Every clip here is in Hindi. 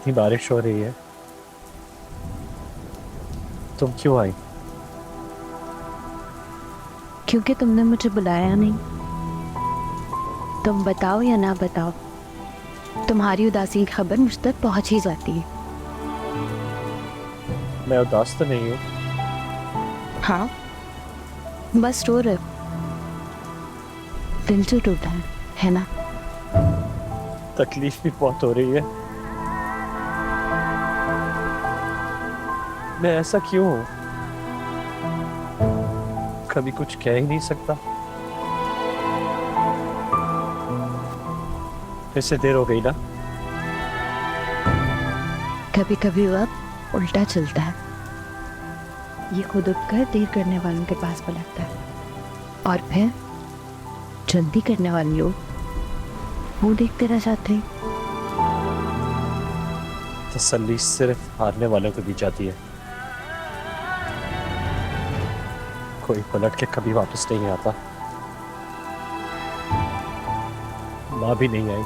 इतनी बारिश हो रही है, तुम क्यों आई? क्योंकि तुमने मुझे बुलाया नहीं। तुम बताओ या ना बताओ, तुम्हारी उदासी की खबर मुझ तक पहुंच ही जाती है। मैं उदास तो नहीं हूँ। हाँ, बस रो रहे हो। दिल जो टूटा है ना? तकलीफ भी बहुत हो रही है। मैं ऐसा क्यों हूँ? कभी कुछ कह ही नहीं सकता। फिर से देर हो गई ना? कभी कभी वक्त उल्टा चलता है। ये खुद उठकर देर करने वालों के पास पलटता है, और फिर जल्दी करने वाले लोग वो देखते रह जाते हैं। तसल्ली सिर्फ हारने वालों को दी जाती है। कोई पलट के कभी वापस नहीं आता। माँ भी नहीं आई।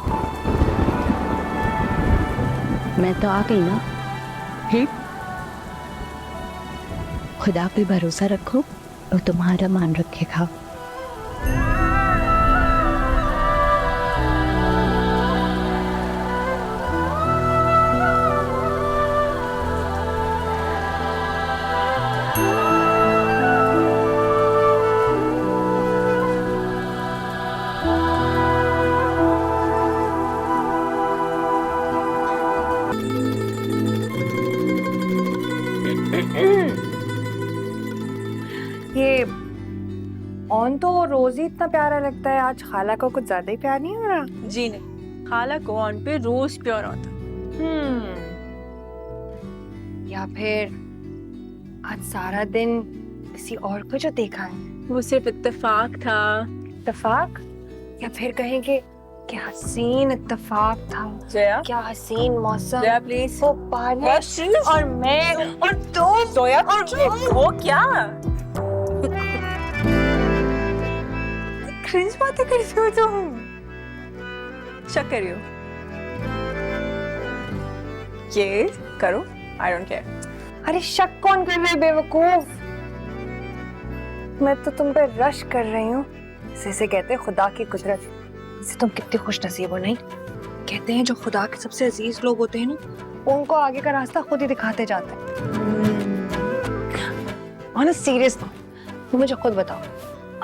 मैं तो आ गई ना। खुदा पे भरोसा रखो और तुम्हारा मान रखेगा। ये ऑन तो रोज ही इतना प्यारा लगता है, आज खाला को कुछ ज्यादा ही प्यार नहीं हो रहा? जी नहीं, खाला को ऑन पे रोज प्यार आता। या फिर आज सारा दिन किसी और को जो देखा है? वो सिर्फ इत्तेफाक था। इत्तेफाक? या फिर कहेंगे कि हसीन इत्तेफाक था। जया, क्या हसीन मौसम, जया प्लीज। वो बारिश और मैं और तुम सोया और वो क्या क्रिंज बातें करती हो तुम? शक कर रही हो? ये करो, आई डोंट केयर। अरे शक कौन कर रहे बेवकूफ? मैं तो तुम पे रश कर रही हूँ। इसे कहते हैं खुदा की कुदरत। इसे तुम कितनी खुश नसीब हो। नहीं, कहते हैं जो खुदा के सबसे अजीज लोग होते हैं ना, उनको आगे का रास्ता खुद ही दिखाते जाते हैं। ऑन अ सीरियस नोट, तुम मुझे खुद बताओ,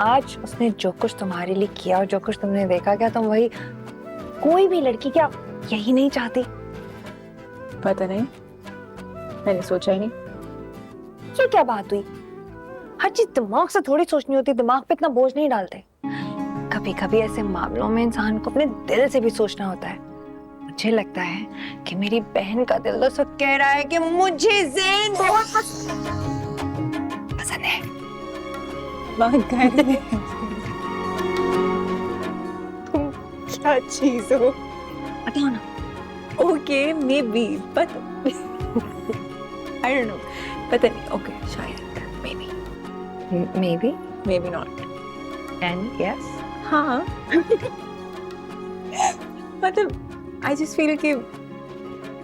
आज उसने जो कुछ तुम्हारे लिए किया और जो कुछ तुमने देखा, क्या तुम वही कोई भी लड़की क्या यही नहीं चाहती? पता नहीं, मैंने सोचा ही नहीं। ये क्या बात हुई? हर चीज दिमाग से थोड़ी सोचनी होती, दिमाग पे इतना बोझ नहीं डालते। कभी कभी ऐसे मामलों में इंसान को अपने दिल से भी सोचना होता है। मुझे लगता है कि मेरी बहन का दिल तो सब कह रहा है कि मुझे ज़ैन बहुत पसंद है। तुम क्या चीज हो? बताओ ना। Okay, may be, but I don't know, पता नहीं। ओके, शायद, may be, may be not. And yes. हाँ मतलब आई जस्ट फील कि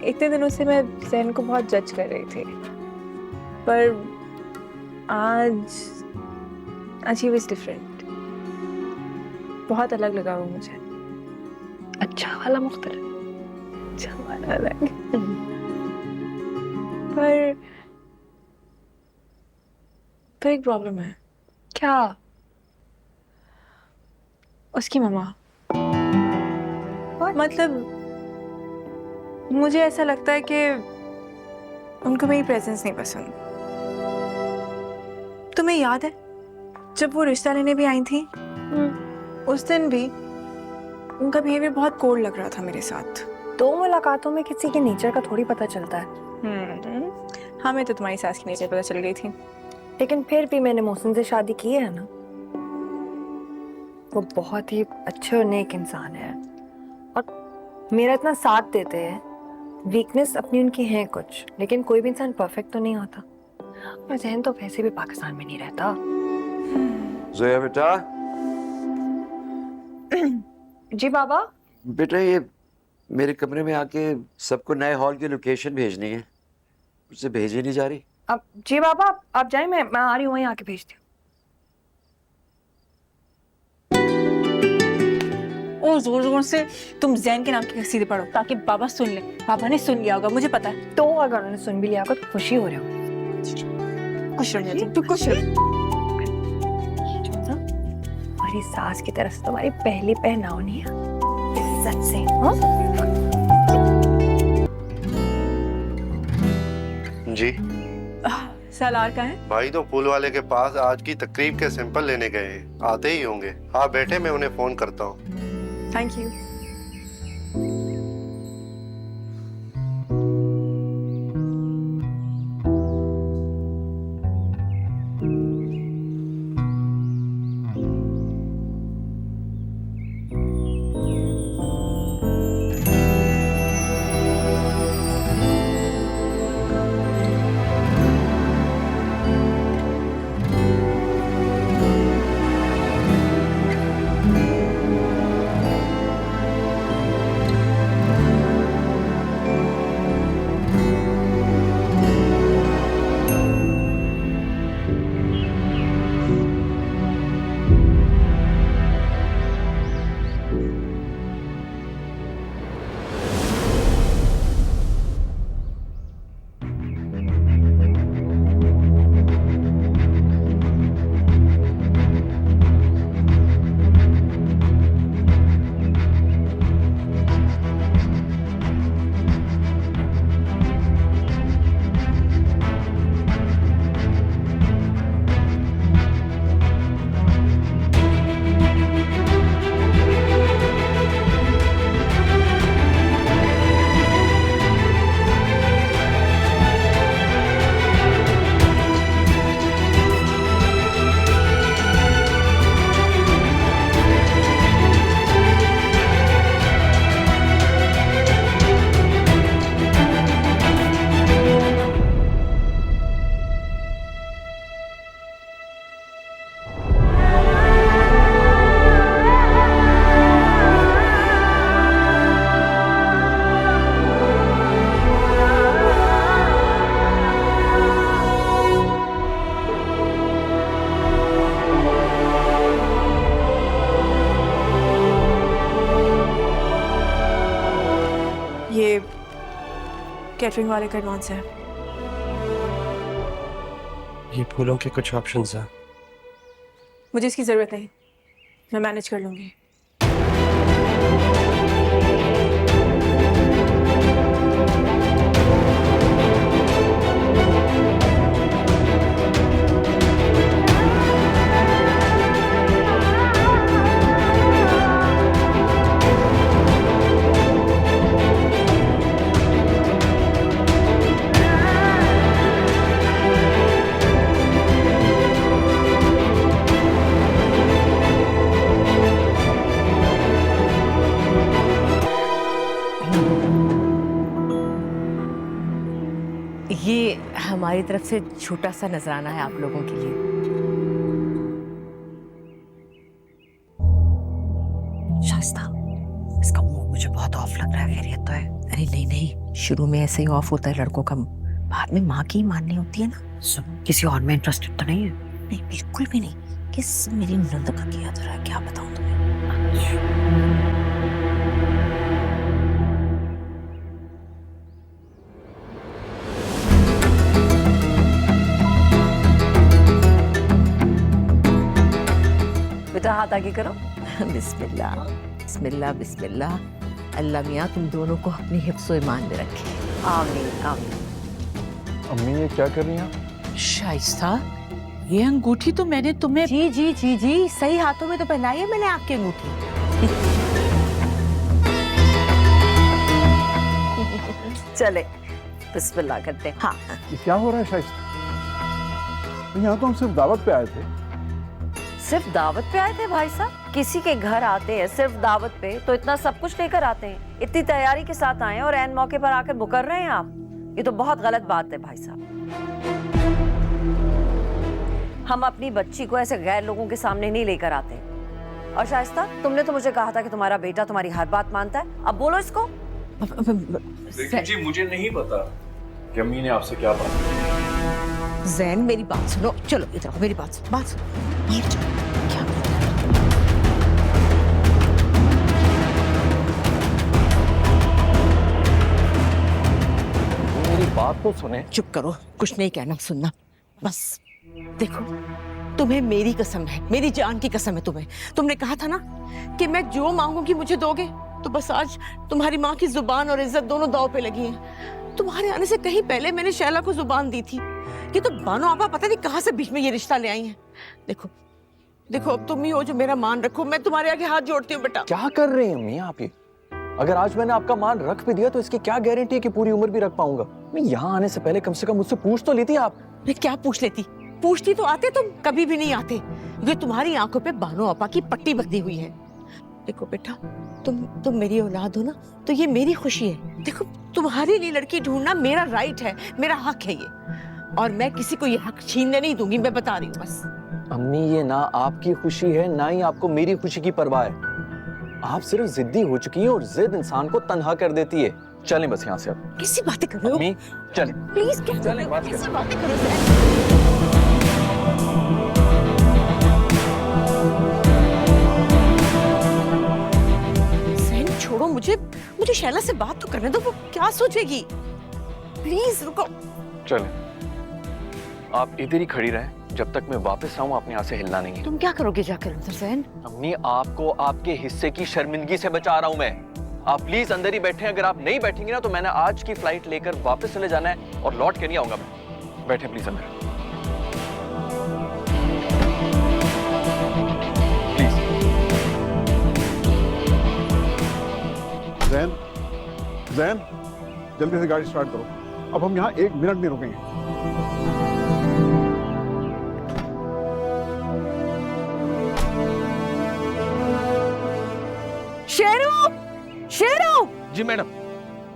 इतने दिनों से मैं ज़ैन को बहुत जज कर रही थी, पर आज ही वाज डिफरेंट। बहुत अलग लगा वो मुझे। अच्छा वाला मुख्तलिफ। अच्छा वाला अलग। पर एक प्रॉब्लम है। क्या? उसकी मम्मा। What? मतलब मुझे ऐसा लगता है कि उनको मेरी प्रेजेंस नहीं पसंद। तुम्हें याद है जब वो रिश्ता लेने भी आई थी, उस दिन भी उनका बिहेवियर बहुत कोल्ड लग रहा था मेरे साथ। दो मुलाकातों में किसी के नेचर का थोड़ी पता चलता है। हमें तो तुम्हारी सास की नेचर पता चल गई थी। लेकिन फिर भी मैंने मोहसिन से शादी की है ना। वो बहुत ही अच्छे और नेक इंसान है और मेरा इतना साथ देते हैं। वीकनेस अपनी उनकी है कुछ, लेकिन कोई भी इंसान परफेक्ट तो नहीं होता। और ज़ैन तो वैसे भी पाकिस्तान में नहीं रहता। जोया बेटा, जी बाबा। बेटा ये मेरे कमरे में आके सबको नए हॉल की लोकेशन भेजनी है, मुझसे भेजी नहीं जा रही। अब जी बाबा आप जाए, मैं आ रही हूँ, वहीं आके भेजती हूँ। और जोर जोर से तुम जैन के नाम की कसीदे पढ़ो ताकि बाबा सुन ले। बाबा ने सुन लिया होगा, मुझे पता है। तो अगर उन्होंने सुन भी लिया होगा तो खुशी हो रही होगी। खुश रह जाती, तू खुश रह। हमारी सास की तरफ से तुम्हारी पहली पहनाव नहीं है, इज्जत से। हाँ? जी सालार का है? भाई तो पुल वाले के पास आज की तकरीब के सैंपल लेने गए हैं, आते ही होंगे। आप बैठे, मैं उन्हें फोन करता हूँ। Thank you. ये कैटरिंग वाले का एडवांस है। ये फूलों के कुछ ऑप्शंस हैं। मुझे इसकी जरूरत नहीं, मैं मैनेज कर लूंगी। ये हमारी तरफ से छोटा सा नजराना है आप लोगों के लिए। शाइस्ता, इसका मुंह मुझे बहुत ऑफ लग रहा है, खैरियत तो है? अरे नहीं नहीं, शुरू में ऐसे ही ऑफ होता है लड़कों का, बाद में माँ की माननी होती है ना। सुन, किसी और में इंटरेस्टेड तो नहीं है? नहीं बिल्कुल भी नहीं। किस मेरी नंद का किया जा रहा है, क्या बताऊं तुम्हें। बेटा हाथ आगे करो। बिस्मिल्लाह बिस्मिल्लाह बिस्मिल्लाह। अल्लाह मियाँ तुम दोनों को अपनी हिफ्ज़ ईमान में रखे। आमीन आमीन। अम्मी ये क्या कर रही हैं? शाइस्ता, ये अंगूठी तो मैंने तुम्हें जी जी जी जी, सही हाथों में तो पहनाई है मैंने आपकी अंगूठी। चले बिस्मिल्लाह करते हैं। हाँ ये क्या हो रहा है शाइस्ता? यहाँ तो हम सिर्फ दावत पे आए थे। सिर्फ दावत पे आए थे भाई साहब? किसी के घर आते हैं सिर्फ दावत पे तो इतना सब कुछ लेकर आते हैं, इतनी तैयारी के साथ आए हैं और ऐन मौके पर आकर मुकर रहे हैं आप। ये तो बहुत गलत बात है भाई साहब। हम अपनी बच्ची को ऐसे गैर लोगों के सामने नहीं लेकर आते। और शाइस्ता, तुमने तो मुझे कहा था कि तुम्हारा बेटा तुम्हारी हर बात मानता है, अब बोलो इसको जैन, जी मुझे नहीं पता कि अम्मी ने आपसे क्या बात की। जैन मेरी बात सुनो, चलो इधर आओ, मेरी बात सुनो, बात सुनो। ये चलो, क्या मेरी बात तो सुने। चुप करो, कुछ नहीं कहना सुनना बस। देखो तुम्हें मेरी कसम है, मेरी जान की कसम है तुम्हें। तुमने कहा था ना कि मैं जो मांगूंगी मुझे दोगे, तो बस आज तुम्हारी माँ की जुबान और इज्जत दोनों दांव पे लगी हैं। तुम्हारे आने से कहीं पहले मैंने शैला को जुबान दी थी। ये तो बानो आपा पता नहीं कहाँ से बीच में ये रिश्ता ले आई हैं। देखो देखो, अब तुम ही हो जो मेरा मान रखो। मैं तुम्हारे आगे हाथ जोड़ती हूँ बेटा। क्या कर रही हैं अम्मी आप ये? अगर आज मैंने आपका मान रख भी दिया तो इसकी क्या गारंटी है कि पूरी उम्र भी रख पाऊंगा? मैं यहाँ आने से पहले कम से कम मुझसे पूछ तो लेती आप। मैं क्या पूछ लेती? पूछती तो आते, तुम कभी भी नहीं आते, क्योंकि तुम्हारी आंखों पे बानो आपा की पट्टी बंधी हुई है। देखो बेटा, तुम मेरी औलाद हो ना, तो ये मेरी खुशी है। देखो तुम्हारे लिए लड़की ढूंढना मेरा राइट है, मेरा हक है ये, और मैं किसी को ये हक छीनने नहीं दूंगी। मैं बता रही हूँ बस। अम्मी ये ना आपकी खुशी है ना ही आपको मेरी खुशी की परवाह है। आप सिर्फ जिद्दी हो चुकी हैं और जिद इंसान को तन्हा कर देती है। चलें बस यहाँ से अब। कैसी बातें कर रहे हो? अम्मी चलें। प्लीज क्या चलें, बात करें। कैसी बातें कर रहे हो? छोड़ो मुझे शैला से बात तो करने दो। वो क्या सोचेगी? प्लीज रुको। चलें, आप इधर ही खड़ी रहें जब तक मैं वापस आऊं। आप यहाँ से हिलना नहीं है। तुम क्या करोगे जाकर अंदर जैन? अम्मी आपको आपके हिस्से की शर्मिंदगी से बचा रहा हूं मैं। आप प्लीज अंदर ही बैठे। अगर आप नहीं बैठेंगे ना तो मैंने आज की फ्लाइट लेकर वापस चले जाना है और लौट के नहीं आऊंगा मैं। बैठे प्लीज अंदर। जैन, जैन, जल्दी से गाड़ी स्टार्ट करो। अब हम यहाँ 1 मिनट नहीं रुकेंगे। शेरू, शेरू, जी मैडम।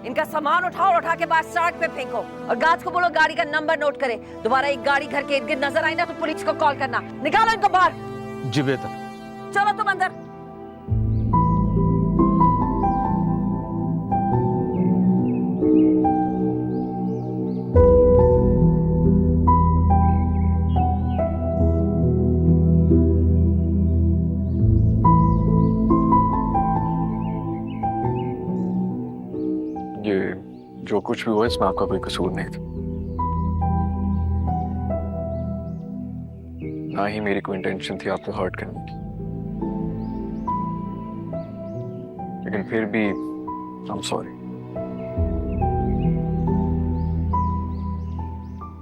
इनका सामान उठाओ और उठा के बाहर सड़क पे फेंको, और गार्ड्स को बोलो गाड़ी का नंबर नोट करे। दोबारा एक गाड़ी घर के इर्द गिर्द नजर आई ना तो पुलिस को कॉल करना। निकालो इनको बाहर। जी बेहतर। चलो तुम अंदर। ये जो कुछ भी हुआ इसमें आपका कोई कसूर नहीं था, ना ही मेरी कोई इंटेंशन थी आपको हर्ट करने की। लेकिन फिर भी आई एम सॉरी।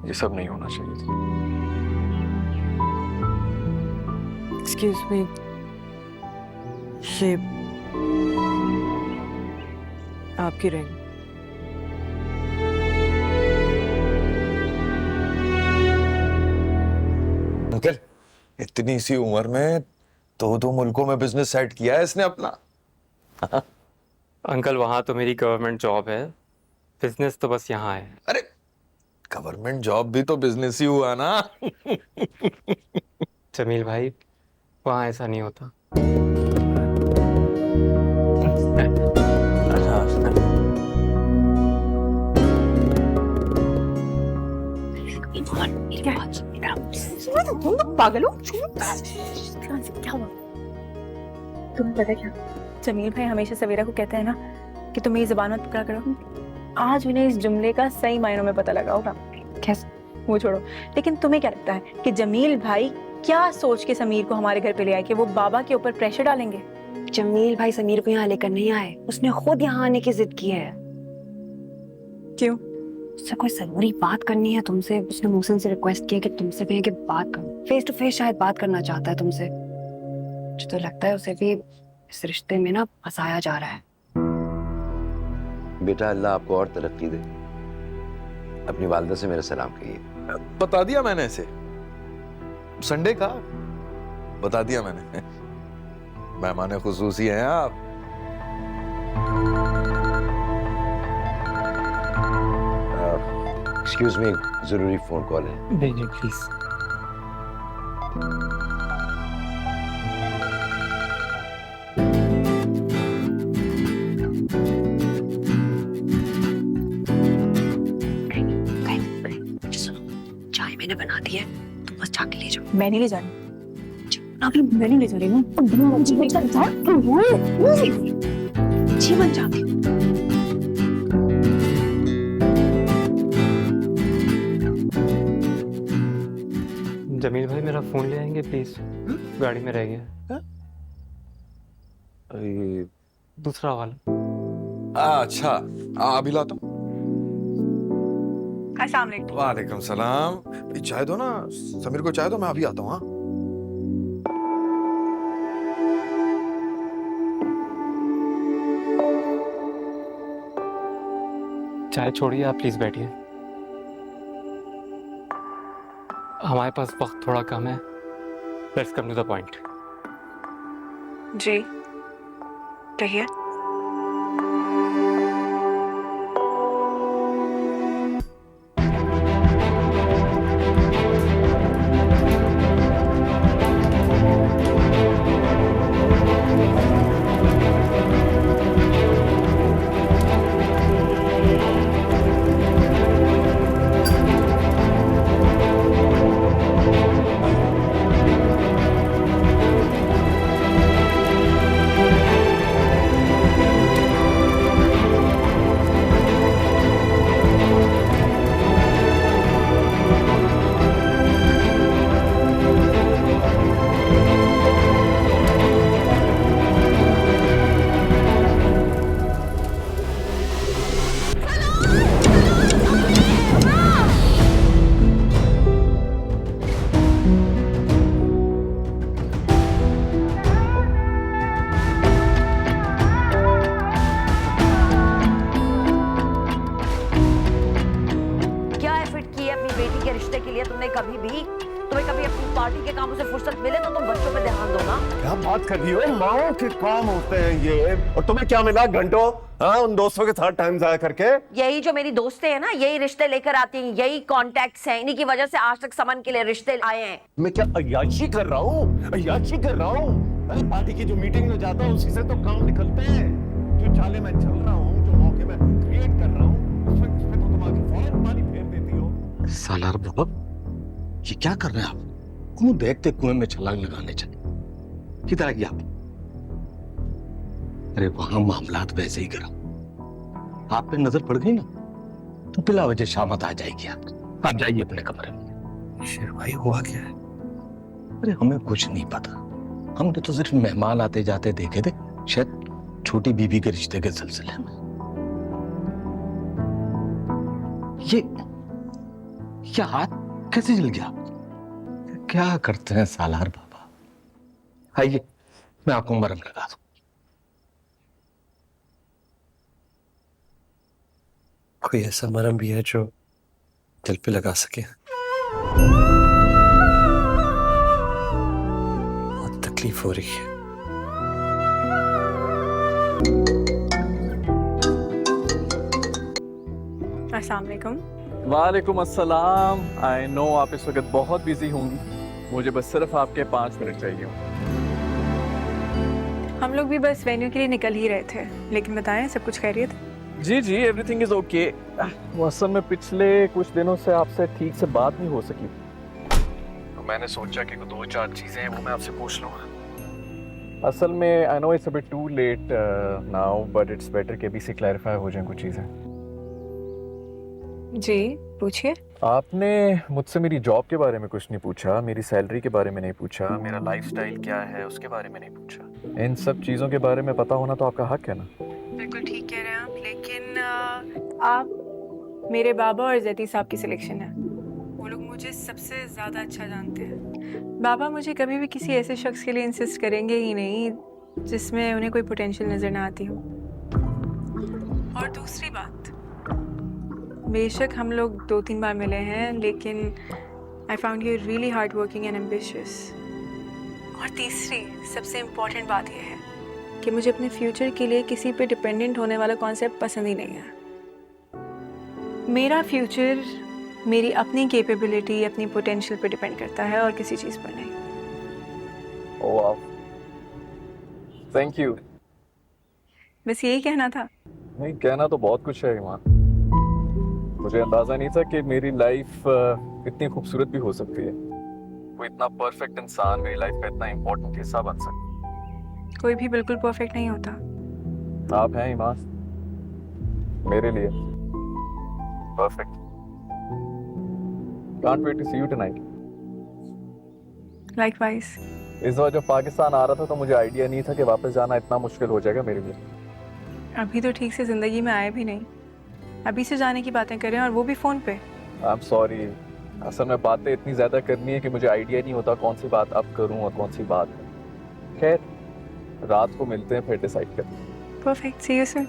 ये सब नहीं होना चाहिए था। एक्सक्यूज मी, ये आपकी रिंग। अंकल, इतनी सी उम्र में दो मुल्कों में बिजनेस सेट किया है इसने अपना। अंकल वहाँ तो मेरी गवर्नमेंट जॉब है, बिजनेस तो बस यहाँ है। अरे गवर्नमेंट जॉब भी तो बिजनेस ही हुआ ना। जमील भाई, वहाँ ऐसा नहीं होता। तुम तो पागल हो। क्या हुआ? तुम्हें पता क्या, जमील भाई हमेशा सवेरा को कहते हैं ना कि तुम ये ज़बान मत पकड़ा करो। आज उन्हें इस जुमले का सही मायनों में पता लगा होगा। कैसे, वो छोड़ो। लेकिन तुम्हें क्या लगता है कि जमील भाई क्या सोच के समीर को हमारे घर पे ले आए कि वो बाबा के ऊपर प्रेशर डालेंगे? जमील भाई समीर को यहाँ लेकर नहीं आए, उसने खुद यहाँ आने की जिद की है। क्यों? उससे कोई जरूरी बात करनी है तुमसे। उसने मोहसिन से रिक्वेस्ट किया कि तुमसे कहें कि बात करो, फेस टू फेस शायद बात करना चाहता है तुमसे। मुझे तो लगता है उसे भी इस रिश्ते में ना फंसाया जा रहा है। बेटा अल्लाह आपको और तरक्की दे। अपनी वालिदा से मेरा सलाम कहिए। बता दिया मैंने इसे, संडे का बता दिया मैंने। मेहमान खुसूसी हैं आप। एक्सक्यूज मी, जरूरी फोन कॉल है। नहीं प्लीज। मैंने बना दी है, तुम बस जाके ले जाओ। मैं नहीं ले जानी। अभी मैं नहीं ले जा रही हूँ। जीवन जाके जमील भाई मेरा फोन ले आएंगे प्लीज, गाड़ी में रह गया ये दूसरा वाला। अच्छा अभी लाता हूँ। अस्सलाम वालेकुम। वालेकुम सलाम। चाय दो ना, समीर को चाय दो, मैं अभी आता हूँ। हाँ चाय छोड़िए, आप प्लीज बैठिए। हमारे पास वक्त थोड़ा कम है, let's come to the point. जी कहिए। क्या बात कर रही हो? माओ के काम होते हैं ये, और तुम्हें क्या मिला घंटों? हाँ, उन दोस्तों के साथ टाइम जाया करके। यही जो मेरी दोस्तें हैं ना, यही रिश्ते लेकर आती हैं, यही कॉन्टैक्ट्स हैं, इन्हीं की वजह से आज तक समन के लिए रिश्ते आए हैं। मैं क्या अय्याशी कर रहा हूँ? अय्याशी कर रहा हूँ? पार्टी की जो मीटिंग में जाता हूँ उसी से तो काम निकलते हैं। जो चाले में चल रहा हूँ, जो मौके में क्रिएट कर रहा हूँ, उसमें तो तुम आके फौरन पानी फेर देती हो। सालार बाबा, ये क्या कर रहे हैं आप? कुएं देखते कुएं में छलांग लगाने चले, किधर आ गया आप? अरे वहां मामलात वैसे ही गरम, आप पे नजर पड़ गई ना तो बिला वजह शामत आ जाएगी आपकी। आप जाइए अपने कमरे में। शेर भाई हुआ क्या है? अरे हमें कुछ नहीं पता, हमने तो सिर्फ मेहमान आते जाते देखे थे, शायद छोटी बीबी के रिश्ते के सिलसिले में। ये हाथ कैसे जल गया? क्या करते हैं सालार बाबा? आइए मैं आपको मरहम लगा दूं। कोई ऐसा मरहम भी है जो दिल पे लगा सके? बहुत तकलीफ हो रही है। अस्सलाम वालेकुम। वालेकुम अस्सलाम। आई नो आप इस वक्त बहुत बिजी होंगी, मुझे बस सिर्फ आपके 5 मिनट चाहिए। हम लोग भी बस वेन्यू के लिए निकल ही रहे थे, लेकिन बताएं सब कुछ खैरियत? जी जी, एवरीथिंग इज ओके। असल में पिछले कुछ दिनों से आपसे ठीक से बात नहीं हो सकी, तो मैंने सोचा कि 2-4 चीजें हैं वो मैं आपसे पूछ लूँ। असल में I know it's a bit too late now, but it's better कि अभी से क्लैरिफाई हो जाएं कुछ चीजें। जी पूछिए। आपने मुझसे मेरी जॉब के बारे में कुछ नहीं पूछा, मेरी सैलरी के बारे में नहीं पूछा, मेरा लाइफस्टाइल क्या है उसके बारे में नहीं पूछा। इन सब चीज़ों के बारे में पता होना तो आपका हक है ना। बिल्कुल ठीक कह रहे हैं आप, लेकिन आप मेरे बाबा और जैती साहब की सिलेक्शन है। वो लोग मुझे सबसे ज़्यादा अच्छा जानते हैं। बाबा मुझे कभी भी किसी ऐसे शख्स के लिए इंसिस्ट करेंगे ही नहीं जिसमें उन्हें कोई पोटेंशियल नज़र ना आती हो। और दूसरी बात, बेशक हम लोग 2-3 बार मिले हैं, लेकिन I found you really hard working and ambitious. और तीसरी सबसे इम्पॉर्टेंट बात यह है कि मुझे अपने फ्यूचर के लिए किसी पे डिपेंडेंट होने वाला कॉन्सेप्ट पसंद ही नहीं है। मेरा फ्यूचर मेरी अपनी कैपेबिलिटी, अपनी पोटेंशियल पे डिपेंड करता है और किसी चीज़ पर नहीं। ओह वाह, थैंक यू। बस यही कहना था। नहीं, कहना तो बहुत कुछ है ईमान। मुझे अंदाजा नहीं था कि मेरी लाइफ इतनी खूबसूरत भी हो सकती है। कोई इतना परफेक्ट इंसान मेरी लाइफ का इतना इम्पोर्टेंट हिस्सा बन सकता। कोई भी बिल्कुल परफेक्ट नहीं होता। आप हैं ईमान, मेरे लिए perfect. Can't wait to see you tonight. Likewise. इस बार जब पाकिस्तान आ रहा था तो मुझे आइडिया नहीं था कि वापस जाना इतना मुश्किल हो जाएगा मेरे लिए। अभी तो ठीक से जिंदगी में आए भी नहीं, अभी से जाने की बातें करें और वो भी फोन पे। आई एम सॉरी, असल में बातें इतनी ज्यादा करनी है कि मुझे आइडिया नहीं होता कौन सी बात अब करूं और कौन सी बात। खैर, रात को मिलते हैं फिर डिसाइड करते हैं। Perfect, see you soon.